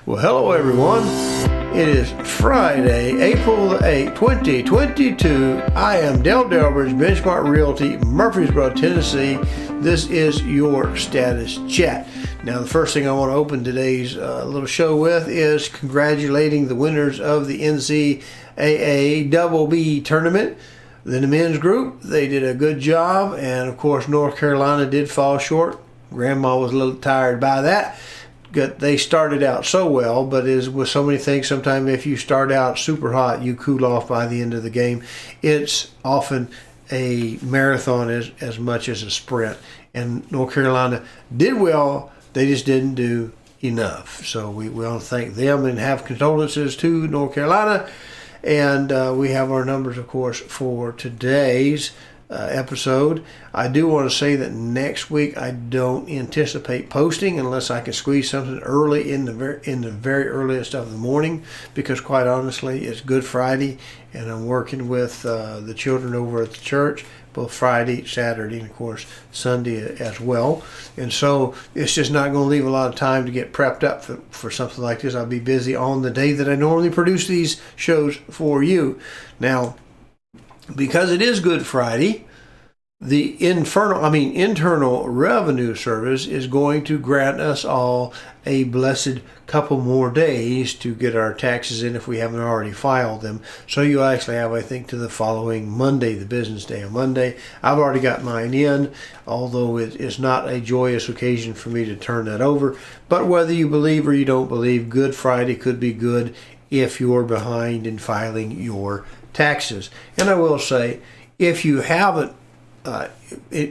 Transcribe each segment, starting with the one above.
Well, hello everyone. It is Friday, April the 8th, 2022. I am Dale Delbridge, Benchmark Realty, Murfreesboro, Tennessee. This is your status chat. Now, the first thing I want to open today's little show with is congratulating the winners of the NCAA Double B tournament. Then the men's group, they did a good job, and of course North Carolina did fall short. Grandma was a little tired by that. They started out so well, but as with so many things, sometimes if you start out super hot, you cool off by the end of the game. It's often a marathon as much as a sprint. And North Carolina did well, they just didn't do enough. So we want to thank them and have condolences to North Carolina. And we have our numbers, of course, for today's episode. I do want to say that next week I don't anticipate posting unless I can squeeze something early in the very earliest of the morning, because quite honestly it's Good Friday and I'm working with the children over at the church both Friday, Saturday, and of course Sunday as well. And so it's just not going to leave a lot of time to get prepped up for something like this. I'll be busy on the day that I normally produce these shows for you. Now, because it is Good Friday, the Internal Revenue Service is going to grant us all a blessed couple more days to get our taxes in if we haven't already filed them. So you actually have, I think, to the following Monday, the business day on Monday. I've already got mine in, although it is not a joyous occasion for me to turn that over. But whether you believe or you don't believe, Good Friday could be good if you're behind in filing your taxes. And I will say, if you haven't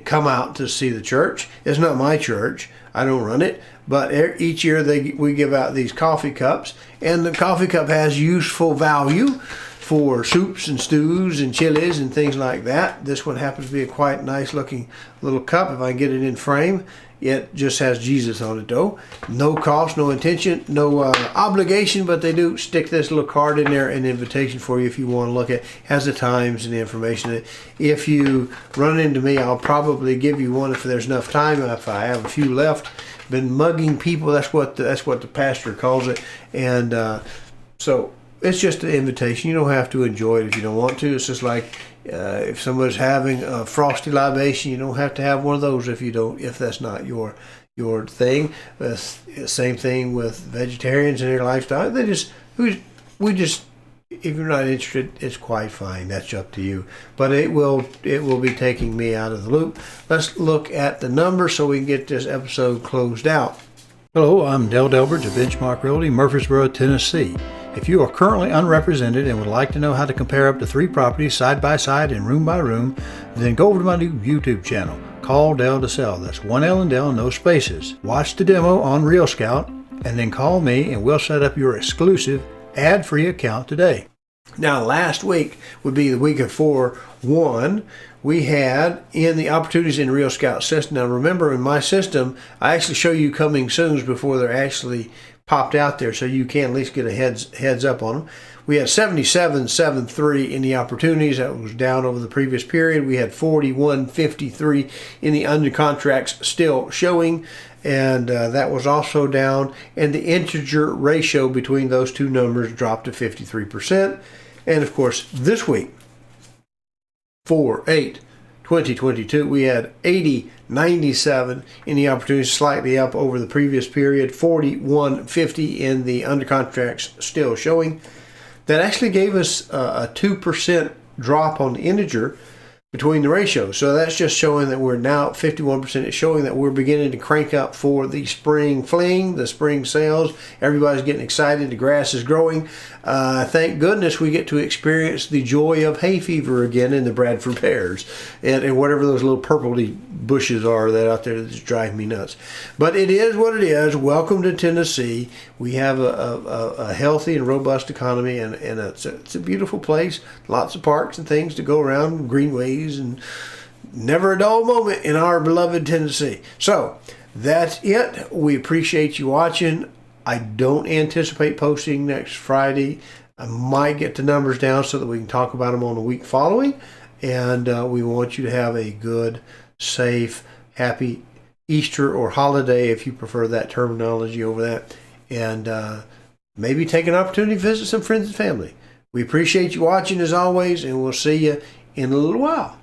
come out to see the church, it's not my church, I don't run it, but each year we give out these coffee cups, and the coffee cup has useful value for soups and stews and chilies and things like that. This one happens to be a quite nice looking little cup if I can get it in frame. It just has Jesus on it though. No cost, no intention, no obligation, but they do stick this little card in there, an invitation for you if you want to look at it. Has the times and the information. If you run into me, I'll probably give you one if there's enough time. If I have a few left. Been mugging people, that's what the pastor calls it. And so it's just an invitation. You don't have to enjoy it if you don't want to. It's just like if somebody's having a frosty libation, you don't have to have one of those if that's not your thing. Same thing with vegetarians and their lifestyle. If you're not interested, it's quite fine. That's up to you. But it will be taking me out of the loop. Let's look at the numbers so we can get this episode closed out. Hello, I'm Dale Delbridge of Benchmark Realty, Murfreesboro, Tennessee. If you are currently unrepresented and would like to know how to compare up to 3 properties side by side and room by room, then go over to my new YouTube channel, Call Dale to Sell. That's one L in Dale, no spaces. Watch the demo on Real Scout and then call me and we'll set up your exclusive ad-free account today. Now, last week would be the week of 4/1. We had in the opportunities in Real Scout system. Now, remember, in my system, I actually show you coming soons before they're actually popped out there, so you can at least get a heads up on them. We had 77.73 in the opportunities. That was down over the previous period. We had 41.53 in the under contracts still showing, and that was also down. And the integer ratio between those two numbers dropped to 53%. And of course, this week, 4/8/2022, we had 80.97 in the opportunities, slightly up over the previous period, 41.50 in the under contracts still showing. That actually gave us a 2% drop on the integer between the ratios. So that's just showing that we're now at 51%. It's showing that we're beginning to crank up for the spring fling, the spring sales. Everybody's getting excited. The grass is growing. Thank goodness we get to experience the joy of hay fever again in the Bradford pears and whatever those little purpley bushes are that out there that just drive me nuts. But it is what it is. Welcome to Tennessee. We have a healthy and robust economy, and it's a beautiful place. Lots of parks and things to go around, greenways, and never a dull moment in our beloved Tennessee. So that's it. We appreciate you watching. I don't anticipate posting next Friday. I might get the numbers down so that we can talk about them on the week following. And we want you to have a good, safe, happy Easter or holiday, if you prefer that terminology over that. And maybe take an opportunity to visit some friends and family. We appreciate you watching as always, and we'll see you in a little while.